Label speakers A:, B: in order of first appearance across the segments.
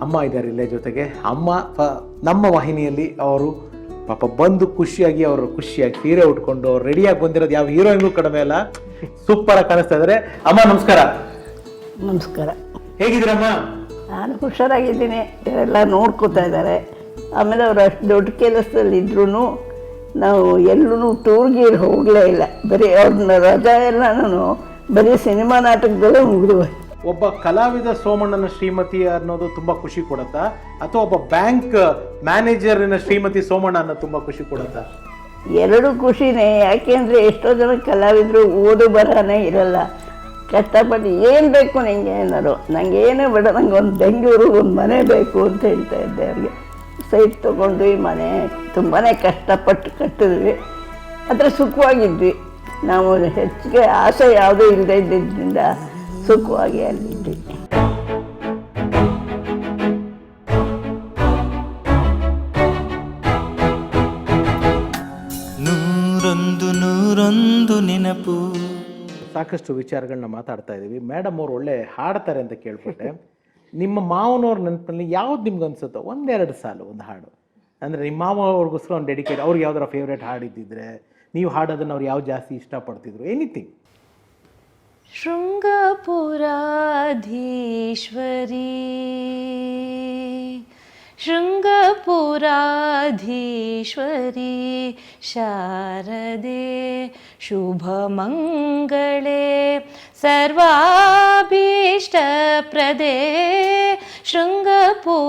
A: ಅಮ್ಮ ಇದ್ದಾರೆ ಇಲ್ಲೇ ಜೊತೆಗೆ. ಅಮ್ಮ ನಮ್ಮ ವಾಹಿನಿಯಲ್ಲಿ ಅವರು ಪಾಪ ಬಂದು ಖುಷಿಯಾಗಿ ಅವರು ಖುಷಿಯಾಗಿ ಸೀರೆ ಉಟ್ಕೊಂಡು ಅವ್ರು ರೆಡಿಯಾಗಿ ಬಂದಿರೋದು ಯಾವ ಹೀರೋಯಿನ್ಗೂ ಕಡಿಮೆ ಅಲ್ಲ. ಸೂಪರ್ ಆಗಿ ಕಾಣಿಸ್ತಾ ಇದ್ದಾರೆ. ಅಮ್ಮ ನಮಸ್ಕಾರ.
B: ನಮಸ್ಕಾರ.
A: ಹೇಗಿದ್ದೀರಮ್ಮ?
B: ನಾನು ಹುಷಾರಾಗಿದ್ದೀನಿ. ಎಲ್ಲ ನೋಡ್ಕೋತಾ ಇದ್ದಾರೆ. ಆಮೇಲೆ ಅವ್ರು ಅಷ್ಟು ದೊಡ್ಡ ಕೆಲಸದಲ್ಲಿ ಇದ್ರೂ ನಾವು ಎಲ್ಲೂ ಟೂರ್ಗೆ ಹೋಗಲೇ ಇಲ್ಲ. ಬರೀ ಅವ್ರನ್ನ ರಜಾ ಎಲ್ಲ ನಾನು ಬರೀ ಸಿನಿಮಾ ನಾಟಕದಲ್ಲೇ ಮುಗಿದುವೆ.
A: ಒಬ್ಬ ಕಲಾವಿದ ಸೋಮಣ್ಣನ ಶ್ರೀಮತಿ ಅನ್ನೋದು ತುಂಬಾ ಖುಷಿ ಕೊಡುತ್ತಾ, ಅಥವಾ ಒಬ್ಬ ಬ್ಯಾಂಕ್ ಮ್ಯಾನೇಜರಿನ ಶ್ರೀಮತಿ ಸೋಮಣ್ಣ ಅನ್ನೋದು ತುಂಬಾ ಖುಷಿ ಕೊಡುತ್ತಾ?
B: ಎರಡು ಖುಷಿನೇ. ಯಾಕೆಂದರೆ ಎಷ್ಟೋ ಜನ ಕಲಾವಿದರು ಓದು ಬರಹನೇ ಇರಲ್ಲ. ಕಷ್ಟಪಟ್ಟು ಏನು ಬೇಕು ನಿಂಗೆ ಏನಾರು, ನನಗೆ ಏನೇ ಬೇಡ, ನನಗೆ ಒಂದು ಬೆಂಗಳೂರು ಒಂದು ಮನೆ ಬೇಕು ಅಂತ ಹೇಳ್ತಾ ಇದ್ದೆ ಅವ್ರಿಗೆ. ಸೈಟ್ ತೊಗೊಂಡು ಈ ಮನೆ ತುಂಬಾ ಕಷ್ಟಪಟ್ಟು ಕಟ್ಟಿದ್ವಿ. ಆದರೆ ಸುಖವಾಗಿದ್ವಿ. ನಾವು ಹೆಚ್ಚಿಗೆ ಆಸೆ ಯಾವುದೂ ಇಲ್ಲದೆ ಇದ್ದಿದ್ದರಿಂದ ಸುಖವಾಗಿ ಅಲ್ಲಿದ್ವಿ.
C: ನೂರೊಂದು ನೆನಪು.
A: ಸಾಕಷ್ಟು ವಿಚಾರಗಳನ್ನ ಮಾತಾಡ್ತಾ ಇದ್ದೀವಿ. ಮೇಡಮ್ ಅವ್ರು ಒಳ್ಳೆ ಹಾಡ್ತಾರೆ ಅಂತ ಕೇಳ್ಪಟ್ಟೆ. ನಿಮ್ಮ ಮಾವನವ್ರ ನೆನಪಲ್ಲಿ ಯಾವ್ದು ನಿಮ್ಗೆ ಅನ್ಸುತ್ತೋ ಒಂದೆರಡು ಸಾಲು ಒಂದು ಹಾಡು, ಅಂದರೆ ನಿಮ್ಮ ಮಾವ ಅವ್ರಿಗೋಸ್ಕರ ಒಂದು ಡೆಡಿಕೇಟ್, ಅವ್ರಿಗೆ ಯಾವ್ದಾರ ಫೇವ್ರೇಟ್ ಹಾಡಿದ್ದಿದ್ರೆ, ನೀವು ಹಾಡೋದನ್ನು ಅವ್ರು ಯಾವ ಜಾಸ್ತಿ ಇಷ್ಟಪಡ್ತಿದ್ರು, ಎನಿಥಿಂಗ್.
D: ಶೃಂಗಪುರಾಧೀಶ್ವರಿ ಶೃಂಗಪುರಾಧೀಶ್ವರಿ ಶಾರದೆ ಶುಭಮಂಗಳೇ ಸರ್ವಾಭೀಷ್ಟಪ್ರದೇ ಶೃಂಗಪುರಾಧೀಶ್ವರಿ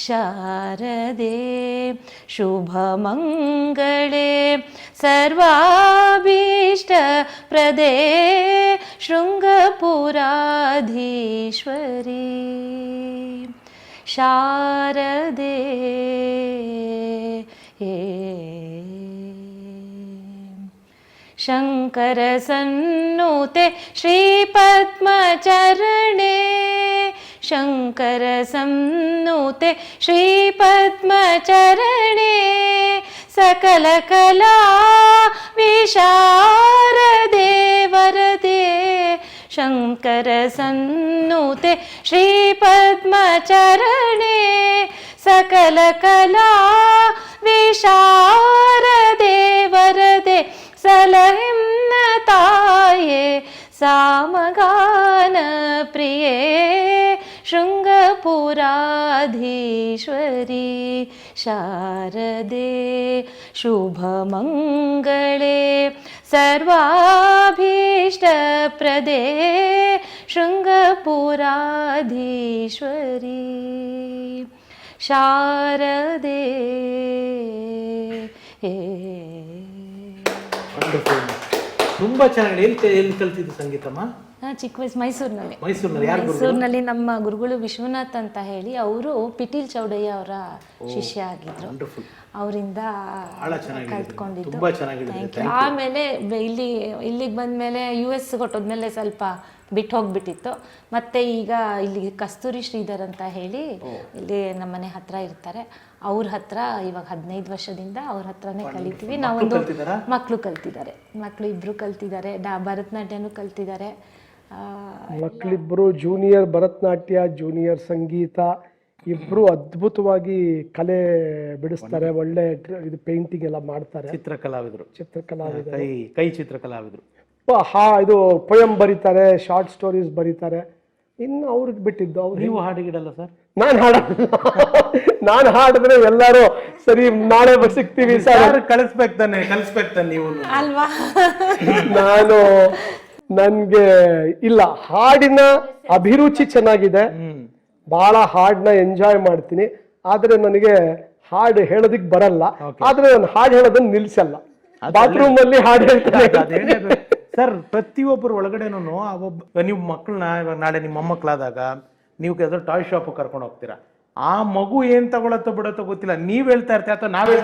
D: ಶಾರದೆ ಶುಭಮಂಗಳೇ ಸರ್ವಾಭೀಷ್ಟಪ್ರದೇ ಶೃಂಗಪುರಾಧೀಶ್ವರಿ ಶಾರದೆ. ಶಂಕರ ಸನ್ನುತೆ ಶ್ರೀಪದ್ಮಚರಣೆ ಶಂಕರ ಸನ್ನುತೆ ಶ್ರೀಪದ್ಮಚರಣೆ ಸಕಲ ಕಲಾ ವಿಶಾರದೆ ವರದೆ ಶಂಕರ ಸನ್ನುತೆ ಶ್ರೀಪದ್ಮಚರಣೆ ಸಕಲ ಕಲಾ ವಿಶಾರದೆ ವರದೆ ಸಲಹಿಮ್ನ ತಾಯೇ ಸಾಮಗಾನ ಪ್ರಿಯೇ ಶೃಂಗಪುರಾಧೀಶ್ವರಿ ಶಾರದೆ ಶುಭಮಂಗಳೇ ಸರ್ವಾಭೀಷ್ಟಪ್ರದೇ ಶೃಂಗಪುರಾಧೀಶ್ವರಿ ಶಾರದೆ.
A: ತುಂಬಾ ಚೆನ್ನಾಗಿ. ಎಲ್ಲಿ ಕಲ್ತಿದ್ದು ಸಂಗೀತಮ್ಮ?
D: ಚಿಕ್ಕ ವಯಸ್ಸು ಮೈಸೂರಿನಲ್ಲಿ.
A: ಮೈಸೂರಿನಲ್ಲಿ
D: ನಮ್ಮ ಗುರುಗಳು ವಿಶ್ವನಾಥ್ ಅಂತ ಹೇಳಿ, ಅವರು ಪಿಟೀಲ್ ಚೌಡಯ್ಯ ಅವರ ಶಿಷ್ಯ ಆಗಿದ್ರು. ಅವರಿಂದ ಕಲ್ತ್ಕೊಂಡಿದ್ದು. ಆಮೇಲೆ ಇಲ್ಲಿಗೆ ಬಂದ್ಮೇಲೆ US ಹೊಟ್ಟೋದ್ಮೇಲೆ ಸ್ವಲ್ಪ ಬಿಟ್ಟು ಹೋಗ್ಬಿಟ್ಟಿತ್ತು. ಮತ್ತೆ ಈಗ ಇಲ್ಲಿ ಕಸ್ತೂರಿ ಶ್ರೀಧರ್ ಅಂತ ಹೇಳಿ ಇಲ್ಲಿ ನಮ್ಮನೆ ಹತ್ರ ಇರ್ತಾರೆ. ಅವ್ರ ಹತ್ರ ಇವಾಗ 15 ವರ್ಷದಿಂದ ಅವ್ರ ಹತ್ರನೇ ಕಲಿತೀವಿ. ನಾವೊಂದು ಮಕ್ಕಳು ಕಲ್ತಿದ್ದಾರೆ, ಮಕ್ಕಳು ಇಬ್ರು ಕಲ್ತಿದ್ದಾರೆ, ಭರತನಾಟ್ಯನೂ ಕಲ್ತಿದ್ದಾರೆ.
E: ಮಕ್ಕಳಿಬ್ಬರು ಜೂನಿಯರ್ ಭರತನಾಟ್ಯ, ಜೂನಿಯರ್ ಸಂಗೀತ, ಇಬ್ರು ಅದ್ಭುತವಾಗಿ ಕಲೆ ಬಿಡಿಸ್ತಾರೆ. ಒಳ್ಳೆ ಇದು ಪೇಂಟಿಂಗ್ ಎಲ್ಲ ಮಾಡ್ತಾರೆ.
A: ಚಿತ್ರಕಲಾವಿದರು. ಕೈ ಚಿತ್ರಕಲಾವಿದರು.
E: ಇದು ಪೊಯಮ್ ಬರೀತಾರೆ, ಶಾರ್ಟ್ ಸ್ಟೋರೀಸ್ ಬರೀತಾರೆ. ಇನ್ನು ಅವ್ರಿಗೆ ಬಿಟ್ಟಿದ್ದು.
A: ನೀವು ಹಾಡಿಗಿಡಲ್ಲ ಸರ್?
E: ನಾನು ಹಾಡಿದ್ರೆ ಎಲ್ಲರೂ ಸರಿ ನಾಳೆ ಸಿಗ್ತೀವಿ ಸರ್
A: ಕಳಿಸ್ಬೇಕು ತಾನೆ ನೀವು
D: ಅಲ್ವಾ?
E: ನನ್ಗೆ ಇಲ್ಲ, ಹಾಡಿನ ಅಭಿರುಚಿ ಚೆನ್ನಾಗಿದೆ, ಬಹಳ ಹಾಡನ್ನ ಎಂಜಾಯ್ ಮಾಡ್ತೀನಿ. ಆದ್ರೆ ನನಗೆ ಹಾಡು ಹೇಳೋದಿಕ್ ಬರಲ್ಲ. ಆದ್ರೆ ನಾನು ಹಾಡು ಹೇಳೋದನ್ನ ನಿಲ್ಸಲ್ಲ. ಬಾತ್ರೂಮ್ ಅಲ್ಲಿ ಹಾಡು ಹೇಳ್ತೀನಿ
A: ಸರ್. ಪ್ರತಿಯೊಬ್ಬರು ಒಳಗಡೆನೂ ನೀವು ಮಕ್ಕಳನ್ನ ನಾಳೆ ನಿಮ್ಮ ಮೊಮ್ಮಕ್ಕಳಾದಾಗ ನೀವು ಯಾವ್ದಾದ್ರು ಟಾಯ್ ಶಾಪ್ ಕರ್ಕೊಂಡು ಹೋಗ್ತೀರಾ, ಆ ಮಗು ಏನ್ ತಗೊಳತ್ತೋ ಬಿಡತ್ತೋ ಗೊತ್ತಿಲ್ಲ, ನೀವ್ ಹೇಳ್ತಾ ಇರ್ತೀವಿ ಅಥವಾ ನಾವೇ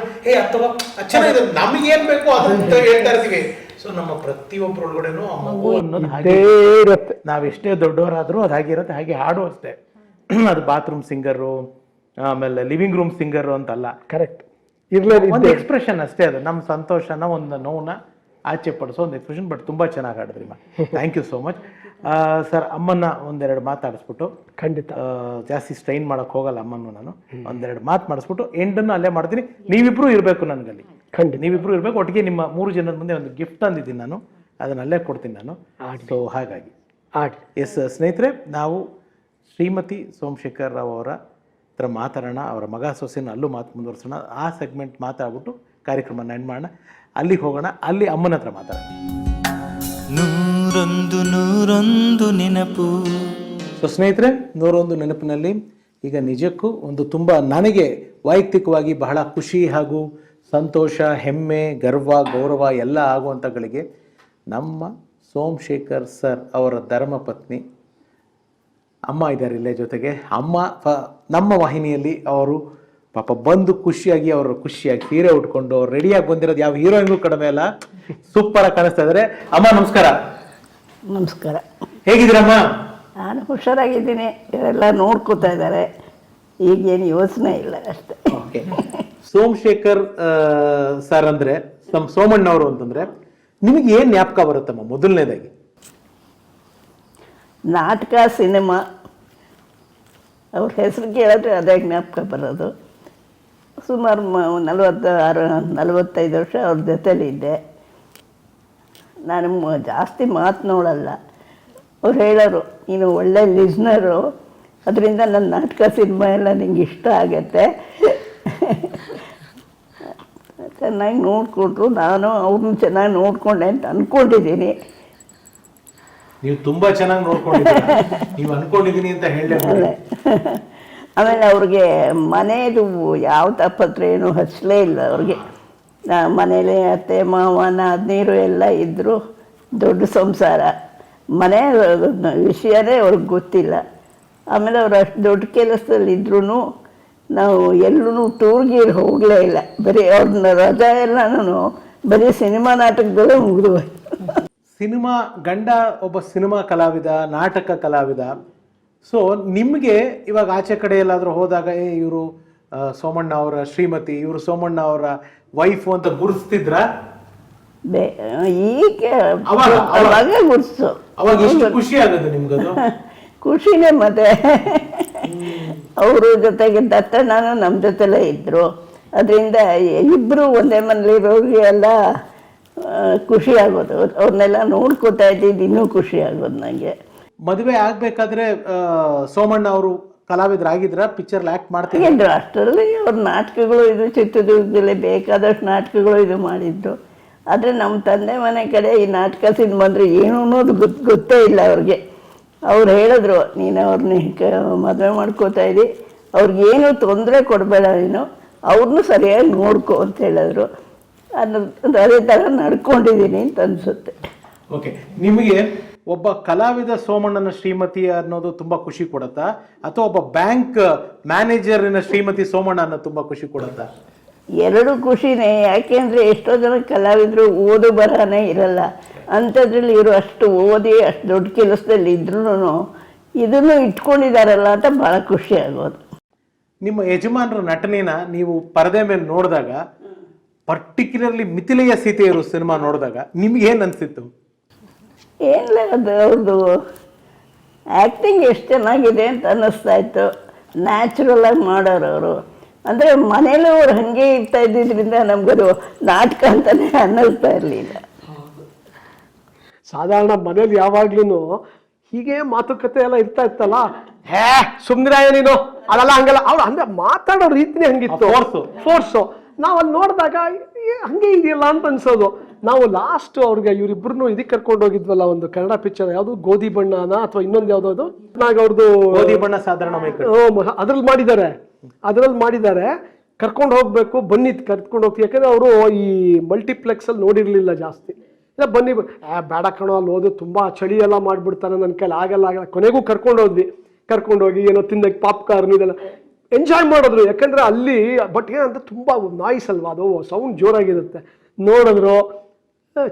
A: ನಮಗೇನ್ ಬೇಕು ಅದಂತ ಹೇಳ್ತಾ ಇರ್ತೀವಿ. ಸೊ ನಮ್ಮ ಪ್ರತಿಯೊಬ್ಬರ ಒಳಗಡೆನೂ ಆ ಮಗು ಅನ್ನೋದು ಹಾಗೆ ಇರುತ್ತೆ. ನಾವೆಷ್ಟೇ ದೊಡ್ಡವರಾದ್ರೂ ಅದು ಹಾಗಿರುತ್ತೆ. ಹಾಗೆ ಹಾಡು ಅಷ್ಟೇ. ಅದು ಬಾತ್ರೂಮ್ ಸಿಂಗರು, ಆಮೇಲೆ ಲಿವಿಂಗ್ ರೂಮ್ ಸಿಂಗರು ಅಂತಲ್ಲ.
E: ಕರೆಕ್ಟ್.
A: ಒಂದು ಎಕ್ಸ್ಪ್ರೆಷನ್ ಅಷ್ಟೇ. ಅದು ನಮ್ಮ ಸಂತೋಷನ, ಒಂದು ನೋವನ್ನ ಆಚೆ ಪಡಿಸೋ ಒಂದು ಎಕ್ಸ್ಪ್ರೆಷನ್. ಬಟ್ ತುಂಬಾ ಚೆನ್ನಾಗಿ ಹಾಡಿದ್ರಿ. Thank you so much. Sir ಅಮ್ಮನ್ನ ಒಂದೆರಡು ಮಾತಾಡಿಸ್ಬಿಟ್ಟು,
E: ಖಂಡಿತ
A: ಜಾಸ್ತಿ ಸ್ಟ್ರೈನ್ ಮಾಡಕ್ ಹೋಗಲ್ಲ ಅಮ್ಮನ್ನು ನಾನು, ಒಂದೆರಡು ಮಾತು ಮಾಡಿಸ್ಬಿಟ್ಟು ಎಂಡನ್ನು ಅಲ್ಲೇ ಮಾಡ್ತೀನಿ. ನೀವಿಬ್ರು ಇರಬೇಕು ನನಗಲ್ಲಿ,
E: ಖಂಡಿತ
A: ನೀವಿಬ್ರು ಇರಬೇಕು. ಒಟ್ಟಿಗೆ ನಿಮ್ಮ 3 ಜನದ ಮುಂದೆ ಒಂದು ಗಿಫ್ಟ್ ತಂದಿದ್ದೀನಿ ನಾನು, ಅದನ್ನ ಅಲ್ಲೇ ಕೊಡ್ತೀನಿ ನಾನು. ಸೊ ಹಾಗಾಗಿ ಎಸ್ ಸ್ನೇಹಿತರೆ, ನಾವು ಶ್ರೀಮತಿ ಸೋಮಶೇಖರ್ ರಾವ್ ಅವರ ಹತ್ರ ಮಾತಾಡೋಣ, ಅವರ ಮಗ ಸೊಸೆನ ಅಲ್ಲೂ ಮಾತು ಮುಂದುವರ್ಸೋಣ. ಆ ಸೆಗ್ಮೆಂಟ್ ಮಾತಾಡ್ಬಿಟ್ಟು ಕಾರ್ಯಕ್ರಮನ ಎಂಡ್ ಮಾಡೋಣ. ಅಲ್ಲಿಗೆ ಹೋಗೋಣ, ಅಲ್ಲಿ ಅಮ್ಮನ ಹತ್ರ ಮಾತಾಡೋಣ.
C: ನೂರೊಂದು ನೆನಪು.
A: ಸೊ ಸ್ನೇಹಿತರೆ, 101 ನೆನಪಿನಲ್ಲಿ ಈಗ ನಿಜಕ್ಕೂ ಒಂದು ತುಂಬ ನನಗೆ ವೈಯಕ್ತಿಕವಾಗಿ ಬಹಳ ಖುಷಿ ಹಾಗೂ ಸಂತೋಷ, ಹೆಮ್ಮೆ, ಗರ್ವ, ಗೌರವ ಎಲ್ಲ ಆಗುವಂಥಗಳಿಗೆ ನಮ್ಮ ಸೋಮಶೇಖರ್ ಸರ್ ಅವರ ಧರ್ಮಪತ್ನಿ ಅಮ್ಮ ಇದ್ದಾರೆ ಇಲ್ಲೇ ಜೊತೆಗೆ. ಅಮ್ಮ ನಮ್ಮ ವಾಹಿನಿಯಲ್ಲಿ ಅವರು ಪಾಪ ಬಂದು ಖುಷಿಯಾಗಿ, ಅವರು ಖುಷಿಯಾಗಿ ಸೀರೆ ಉಟ್ಕೊಂಡು ಅವ್ರು ರೆಡಿಯಾಗಿ ಬಂದಿರೋದು ಯಾವ ಹೀರೋಯಿನ್ಗೂ ಕಡಿಮೆ ಅಲ್ಲ, ಸೂಪರ್ ಆಗಿ ಕಾಣಿಸ್ತಾ ಇದ್ದಾರೆ. ಅಮ್ಮ ನಮಸ್ಕಾರ.
B: ನಮಸ್ಕಾರ.
A: ಹೇಗಿದ್ದೀರಮ್ಮ?
B: ನಾನು ಹುಷಾರಾಗಿದ್ದೀನಿ, ಇವರೆಲ್ಲ ನೋಡ್ಕೋತಾ ಇದ್ದಾರೆ, ಈಗೇನು ಯೋಚನೆ ಇಲ್ಲ ಅಷ್ಟೇ.
A: ಓಕೆ. ಸೋಮಶೇಖರ್ ಸರ್ ಅಂದ್ರೆ ನಮ್ಮ ಸೋಮಣ್ಣವರು ಅಂತಂದ್ರೆ ನಿಮಗೆ ಏನ್ ಜ್ಞಾಪಕ ಬರುತ್ತಮ್ಮ ಮೊದಲನೇದಾಗಿ?
B: ನಾಟಕ, ಸಿನಿಮಾ, ಅವ್ರ ಹೆಸರು ಕೇಳಿದ್ರೆ ಅದೇ ಜ್ಞಾಪಕ ಬರೋದು. ಸುಮಾರು 45 ವರ್ಷ ಅವ್ರ ಜೊತೆಲಿದ್ದೆ. ನಾನು ಜಾಸ್ತಿ ಮಾತನಾಡಲ್ಲ. ಅವ್ರು ಹೇಳೋರು, ನೀನು ಒಳ್ಳೆ ಲಿಸ್ನರು, ಅದರಿಂದ ನನ್ನ ನಾಟಕ, ಸಿನಿಮಾ ಎಲ್ಲ ನಿಂಗೆ ಇಷ್ಟ ಆಗತ್ತೆ, ಚೆನ್ನಾಗಿ ನೋಡಿಕೊಂಡ್ರು. ನಾನು ಅವ್ರನ್ನ ಚೆನ್ನಾಗಿ ನೋಡಿಕೊಂಡೆ ಅಂತ ಅಂದ್ಕೊಂಡಿದ್ದೀನಿ.
A: ನೀವು ತುಂಬಾ ಚೆನ್ನಾಗಿ ನೋಡ್ಕೊಂಡಿದ್ದೀರಾ, ನೀವು ಅನ್ಕೊಂಡಿದ್ದೀನಿ ಅಂತ ಹೇಳಿ.
B: ಆಮೇಲೆ ಅವ್ರಿಗೆ ಮನೆಯದು ಯಾವ ತಾಪತ್ರ ಏನೂ ಹಚ್ಚಲೇ ಇಲ್ಲ ಅವ್ರಿಗೆ. ಮನೇಲಿ ಅತ್ತೆ ಮಾವ ನಾದ್ನೀರು ಎಲ್ಲ ಇದ್ದರು, ದೊಡ್ಡ ಸಂಸಾರ. ಮನೆ ವಿಷಯನೇ ಅವ್ರಿಗೆ ಗೊತ್ತಿಲ್ಲ. ಆಮೇಲೆ ಅವ್ರು ಅಷ್ಟು ದೊಡ್ಡ ಕೆಲಸದಲ್ಲಿ ಇದ್ರೂ ನಾವು ಎಲ್ಲೂ ಟೂರ್ಗೆ ಹೋಗಲೇ ಇಲ್ಲ. ಬರೀ ಅವ್ರನ್ನ ರಜಾ ಎಲ್ಲನೂ ಬರೀ ಸಿನಿಮಾ ನಾಟಕದಲ್ಲೇ ಮುಗಿದು.
A: ಸಿನಿಮಾ ಗಂಡ ಒಬ್ಬ ಸಿನಿಮಾ ಕಲಾವಿದ, ನಾಟಕ ಕಲಾವಿದ. ಸೊ ನಿಮಗೆ ಇವಾಗ ಆಚೆ ಕಡೆ ಎಲ್ಲಾದರೂ ಹೋದಾಗ ಇವರು ಸೋಮಣ್ಣ ಅವರ ಶ್ರೀಮತಿ, ಇವರು ಸೋಮಣ್ಣ ಅವರ ವೈಫು ಅಂತ ಗುರುತಿಸ್ತಿದ್ರ?
B: ಈಗ ಅವಾಗ ಗುರ್ಸು.
A: ಅವಾಗ ಎಷ್ಟು ಖುಷಿ ಆಗುತ್ತೆ ನಿಮ್ಗದು?
B: ಖುಷಿನೇ. ಮತ್ತೆ ಅವ್ರ ಜೊತೆಗೆ ದತ್ತಣ್ಣನು ನಮ್ಮ ಜೊತೆಲೇ ಇದ್ದರು. ಅದರಿಂದ ಇಬ್ಬರು ಒಂದೇ ಮನೇಲಿರೋರಿಗೆ ಎಲ್ಲ ಖುಷಿ ಆಗೋದು. ಅವ್ರನ್ನೆಲ್ಲ ನೋಡ್ಕೋತಾ ಇದ್ದಿದ್ದು ಇನ್ನೂ ಖುಷಿ ಆಗೋದು ನನಗೆ.
A: ಮದುವೆ ಆಗ್ಬೇಕಾದ್ರೆ ಸೋಮಣ್ಣ ಅವರು ಕಲಾವಿದರಾಗಿದ್ರ? ಪಿಕ್ಚರ್ ಆಕ್ಟ್ ಮಾಡ್ತಿದ್ರು
B: ಅಷ್ಟರಲ್ಲಿ. ಅವ್ರ ನಾಟಕಗಳು ಇದು ಚಿತ್ರದುರ್ಗದಲ್ಲಿ ಬೇಕಾದಷ್ಟು ನಾಟಕಗಳು ಇದು ಮಾಡಿದ್ರು. ಆದರೆ ನಮ್ಮ ತಂದೆ ಮನೆ ಕಡೆ ಈ ನಾಟಕ, ಸಿನಿಮಾ ಅಂದರೆ ಏನು ಅನ್ನೋದು ಗೊತ್ತೇ ಇಲ್ಲ ಅವ್ರಿಗೆ. ಅವ್ರು ಹೇಳಿದ್ರು, ನೀನು ಅವ್ರನ್ನ ಮದುವೆ ಮಾಡ್ಕೋತಾ ಇದ್ದಿ, ಅವ್ರಿಗೇನು ತೊಂದರೆ ಕೊಡಬೇಡ, ನೀನು ಅವ್ರನ್ನೂ ಸರಿಯಾಗಿ ನೋಡ್ಕೊ ಅಂತ ಹೇಳಿದ್ರು. ಅದೇ ಥರ ನಡ್ಕೊಂಡಿದ್ದೀನಿ ಅಂತ ಅನಿಸುತ್ತೆ.
A: ಓಕೆ. ನಿಮಗೆ ಒಬ್ಬ ಕಲಾವಿದ ಸೋಮಣ್ಣನ ಶ್ರೀಮತಿ ಅನ್ನೋದು ತುಂಬಾ ಖುಷಿ ಕೊಡುತ್ತಾ, ಅಥವಾ ಒಬ್ಬ ಬ್ಯಾಂಕ್ ಮ್ಯಾನೇಜರಿನ ಶ್ರೀಮತಿ ಸೋಮಣ್ಣ ಅನ್ನೋದು ತುಂಬಾ ಖುಷಿ ಕೊಡುತ್ತಾ?
B: ಎರಡು ಖುಷಿನೇ. ಯಾಕೆಂದರೆ ಎಷ್ಟೋ ಜನ ಕಲಾವಿದರು ಓದು ಬರಹನೇ ಇರಲ್ಲ. ಅಂಥದ್ರಲ್ಲಿ ಇವರು ಅಷ್ಟು ಓದಿ ಅಷ್ಟು ದೊಡ್ಡ ಕೆಲಸದಲ್ಲಿ ಇದ್ರೂ ಇದನ್ನು ಇಟ್ಕೊಂಡಿದ್ದಾರಲ್ಲ ಅಂತ ಭಾಳ ಖುಷಿ ಆಗೋದು.
A: ನಿಮ್ಮ ಯಜಮಾನರ ನಟನೆನ ನೀವು ಪರದೆ ಮೇಲೆ ನೋಡಿದಾಗ, ಪರ್ಟಿಕ್ಯುಲರ್ಲಿ ಮಿಥಿಲೆಯ ಸೀತೆಯರು ಸಿನಿಮಾ ನೋಡಿದಾಗ ನಿಮ್ಗೆ ಏನು ಅನಿಸಿತ್ತು?
B: ಏನಿಲ್ಲ, ಅದು ಅವ್ರದ್ದು ಆ್ಯಕ್ಟಿಂಗ್ ಎಷ್ಟು ಚೆನ್ನಾಗಿದೆ ಅಂತ ಅನ್ನಿಸ್ತಾ ಇತ್ತು. ನ್ಯಾಚುರಲಾಗಿ ಮಾಡೋರು ಅವರು. ಅಂದರೆ ಮನೇಲಿ ಅವ್ರು ಹಾಗೆ ಇರ್ತಾ ಇದ್ದಿದ್ದರಿಂದ ನಮಗದು ನಾಟಕ ಅಂತಲೇ ಅನ್ನಿಸ್ತಾ ಇರಲಿಲ್ಲ.
E: ಸಾಧಾರಣ ಮನೇಲಿ ಯಾವಾಗ್ಲೂ ಹೀಗೆ ಮಾತುಕತೆ ಎಲ್ಲ ಇರ್ತಾ ಇತ್ತಲ್ಲ, ಸುಮ್ನಿರಾಯ ನೀನು, ಅದೆಲ್ಲ ಹಂಗಲ್ಲ. ಅವ್ರು ಅಂದ್ರೆ ಮಾತಾಡೋ ರೀತಿನೇ ಹಂಗಿತ್ತು, ಫೋರ್ಸು. ನಾವು ಅಲ್ಲಿ ನೋಡಿದಾಗ ಹಂಗೆ ಇದೆಯಲ್ಲ ಅಂತ ಅನ್ಸೋದು. ನಾವು ಲಾಸ್ಟ್ ಅವ್ರಿಗೆ ಇವರಿಬ್ಬರನ್ನು ಇದಕ್ಕೆ ಕರ್ಕೊಂಡು ಹೋಗಿದ್ವಲ್ಲ, ಒಂದು ಕನ್ನಡ ಪಿಕ್ಚರ್, ಯಾವುದು ಗೋಧಿ ಬಣ್ಣನ ಅಥವಾ ಇನ್ನೊಂದು ಯಾವ್ದು, ಅದು ಅವ್ರದ್ದು
A: ಗೋಧಿ ಬಣ್ಣ ಸಾಧಾರಣ
E: ಅದ್ರಲ್ಲಿ ಮಾಡಿದ್ದಾರೆ. ಕರ್ಕೊಂಡು ಹೋಗ್ಬೇಕು, ಬನ್ನಿ ಕರ್ಕೊಂಡು ಹೋಗ್ತೀವಿ. ಯಾಕಂದ್ರೆ ಅವರು ಈ ಮಲ್ಟಿಪ್ಲೆಕ್ಸ್ ಅಲ್ಲಿ ನೋಡಿರ್ಲಿಲ್ಲ ಜಾಸ್ತಿ. ಇಲ್ಲ ಬನ್ನಿ, ಬೇಡ ಕಣೋ, ಅಲ್ಲಿ ಹೋದ್ರೆ ತುಂಬಾ ಚಳಿ ಎಲ್ಲ ಮಾಡ್ಬಿಡ್ತಾರೆ, ನನ್ನ ಕೈಲಿ ಆಗಲ್ಲ. ಕೊನೆಗೂ ಕರ್ಕೊಂಡೋಗಿ ಏನೋ ತಿನ್ನಕ್ಕೆ ಪಾಪ್ಕಾರ್ನ್ ಇದೆಲ್ಲ ಎಂಜಾಯ್ ಮಾಡಿದ್ರು. ಯಾಕಂದ್ರೆ ಅಲ್ಲಿ ಬಟ್ ಏನಂತ ತುಂಬಾ ನಾಯ್ಸ್ ಅಲ್ವಾ, ಅದು ಸೌಂಡ್ ಜೋರಾಗಿರುತ್ತೆ. ನೋಡಿದ್ರು,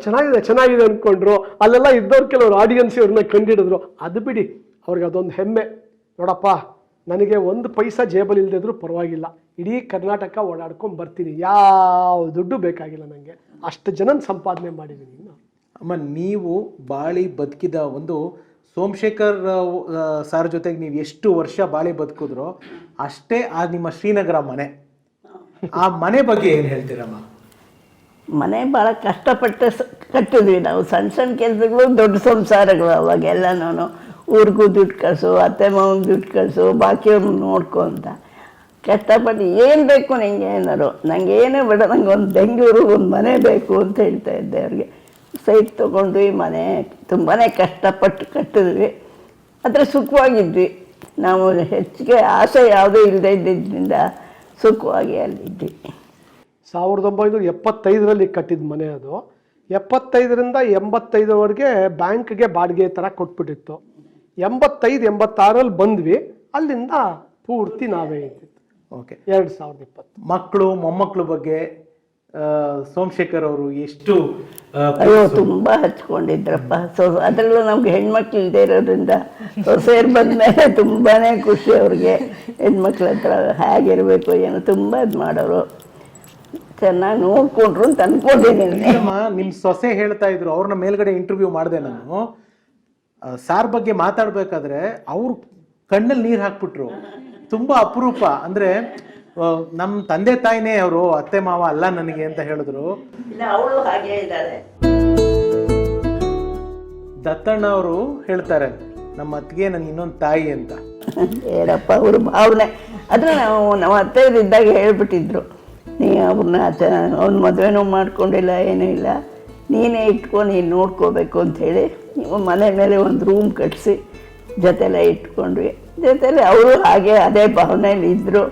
E: ಚೆನ್ನಾಗಿದೆ ಅಂದ್ಕೊಂಡ್ರು. ಅಲ್ಲೆಲ್ಲ ಇದ್ದವ್ರು ಕೆಲವರು ಆಡಿಯನ್ಸ್ ಇವ್ರನ್ನ ಕಂಡಿಡಿದ್ರು. ಅದು ಬಿಡಿ, ಅವ್ರಿಗೆ ಅದೊಂದು ಹೆಮ್ಮೆ. ನೋಡಪ್ಪ, ನನಗೆ 1 ಪೈಸಾ ಜೇಬಲ್ ಇಲ್ದಿದ್ರು ಪರವಾಗಿಲ್ಲ, ಇಡೀ ಕರ್ನಾಟಕ ಓಡಾಡ್ಕೊಂಡು ಬರ್ತೀನಿ, ಯಾವ ದುಡ್ಡು ಬೇಕಾಗಿಲ್ಲ ನನಗೆ, ಅಷ್ಟು ಜನ ಸಂಪಾದನೆ ಮಾಡಿದ್ದೀನಿ.
A: ಅಮ್ಮ, ನೀವು ಬಾಳಿ ಬದುಕಿದ ಒಂದು ಸೋಮಶೇಖರ್ ಸರ್ ಜೊತೆಗೆ ನೀವು ಎಷ್ಟು ವರ್ಷ ಬಾಳಿ ಬದುಕಿದ್ರೋ ಅಷ್ಟೇ ಆ ನಿಮ್ಮ ಶ್ರೀನಗರ ಮನೆ, ಆ ಮನೆ ಬಗ್ಗೆ ಏನು ಹೇಳ್ತೀರಮ್ಮ?
B: ಮನೆ ಭಾಳ ಕಷ್ಟಪಟ್ಟು ಕಟ್ಟಿದ್ವಿ ನಾವು. ಸಣ್ಣ ಸಣ್ಣ ಕೆಲಸಗಳು ದೊಡ್ಡ ಸಂಸಾರಗಳು ಅವಾಗೆಲ್ಲ. ನಾನು ಊರಿಗೂ ದುಡ್ಡು ಕಳಿಸು, ಅತ್ತೆ ಮಾವನಿಗೆ ದುಡ್ಡು ಕಳಿಸು, ಬಾಕಿಯವ್ರನ್ನ ನೋಡ್ಕೊ ಅಂತ ಕಷ್ಟಪಟ್ಟು ಏನು ಬೇಕು ನಿಂಗೆ ಏನಾರು, ನನಗೆ ಏನೇ ಬೇಡ, ನಂಗೆ ಒಂದು ಬೆಂಗಳೂರು ಒಂದು ಮನೆ ಬೇಕು ಅಂತ ಹೇಳ್ತಾ ಇದ್ದೆ ಅವ್ರಿಗೆ. ಸೈಟ್ ತೊಗೊಂಡ್ವಿ, ಮನೆ ತುಂಬಾ ಕಷ್ಟಪಟ್ಟು ಕಟ್ಟಿದ್ವಿ. ಆದರೆ ಸುಖವಾಗಿದ್ವಿ ನಾವು. ಹೆಚ್ಚಿಗೆ ಆಸೆ ಯಾವುದೂ ಇಲ್ಲದೆ ಇದ್ದಿದ್ದರಿಂದ ಸುಖವಾಗಿ ಅಲ್ಲಿದ್ವಿ.
E: 1975ರಲ್ಲಿ ಕಟ್ಟಿದ ಮನೆ ಅದು. 75ರಿಂದ 85ವರೆಗೆ ಬ್ಯಾಂಕ್ಗೆ ಬಾಡಿಗೆ ಥರ ಕೊಟ್ಬಿಟ್ಟಿತ್ತು. 85-86ರಲ್ಲಿ ಬಂದ್ವಿ. ಅಲ್ಲಿಂದ ಪೂರ್ತಿ ನಾವೇ ಇದ್ದಿದ್ದು.
A: ಓಕೆ.
E: 2020.
A: ಮಕ್ಕಳು ಮೊಮ್ಮಕ್ಕಳು ಬಗ್ಗೆ ಸೋಮಶೇಖರ್ ಅವರು ಎಷ್ಟು
B: ಅಯ್ಯೋ ತುಂಬ ಹಚ್ಕೊಂಡಿದ್ರಪ್ಪ. ಅದರಲ್ಲೂ ನಮ್ಗೆ ಹೆಣ್ಮಕ್ಳು ಇಲ್ಲದೆ ಇರೋದ್ರಿಂದ ಸೊಸೆಯರು ಬಂದಮೇಲೆ ತುಂಬಾ ಖುಷಿ ಅವ್ರಿಗೆ. ಹೆಣ್ಮಕ್ಳ ಹತ್ರ ಹೇಗಿರಬೇಕು ಏನೋ ತುಂಬ ಇದು ಮಾಡೋರು. ಚೆನ್ನಾಗಿ ನೋಡ್ಕೊಂಡ್ರು ಅಂತ ಅನ್ಕೊಂಡಿದ್ದೀನಿ.
A: ನಿಮ್ಮ ಸೊಸೆ ಹೇಳ್ತಾ ಇದ್ರು, ಅವ್ರನ್ನ ಮೇಲ್ಗಡೆ ಇಂಟರ್ವ್ಯೂ ಮಾಡಿದೆ ನಾನು. ಸಾರ್ ಬಗ್ಗೆ ಮಾತಾಡ್ಬೇಕಾದ್ರೆ ಅವ್ರು ಕಣ್ಣಲ್ಲಿ ನೀರು ಹಾಕ್ಬಿಟ್ರು. ತುಂಬಾ ಅಪರೂಪ. ಅಂದ್ರೆ ನಮ್ಮ ತಂದೆ ತಾಯಿನೇ ಅವರು, ಅತ್ತೆ ಮಾವ ಅಲ್ಲ ನನಗೆ ಅಂತ ಹೇಳಿದ್ರು.
B: ಅವಳು ಹಾಗೆ ಇದ್ದಾಳೆ.
A: ದತ್ತಣ್ಣ ಅವರು ಹೇಳ್ತಾರೆ, ನಮ್ಮ ಅತ್ತಿಗೆ ನನ್ಗೆ ಇನ್ನೊಂದು ತಾಯಿ ಅಂತ.
B: ಏನಪ್ಪ ಅವ್ರ ಭಾವನೆ. ಆದರೆ ನಾವು ಅತ್ತೆಯರಿದ್ದಾಗ ಹೇಳ್ಬಿಟ್ಟಿದ್ರು, ನೀ ಅವ್ರನ್ನ ಅವ್ನ ಮದುವೆನೂ ಮಾಡ್ಕೊಂಡಿಲ್ಲ, ಏನೂ ಇಲ್ಲ, ನೀನೇ ಇಟ್ಕೊಂಡು ನೀನು ನೋಡ್ಕೋಬೇಕು ಅಂಥೇಳಿ ನೀವು ಮನೆ ಮೇಲೆ ಒಂದು ರೂಮ್ ಕಟ್ಟಿಸಿ ಜೊತೆಲೆ ಇಟ್ಕೊಂಡ್ವಿ. ಜೊತೆಲೆ ಅವರು ಹಾಗೆ ಅದೇ ಭಾವನೆಯಲ್ಲಿ ಇದ್ದರು.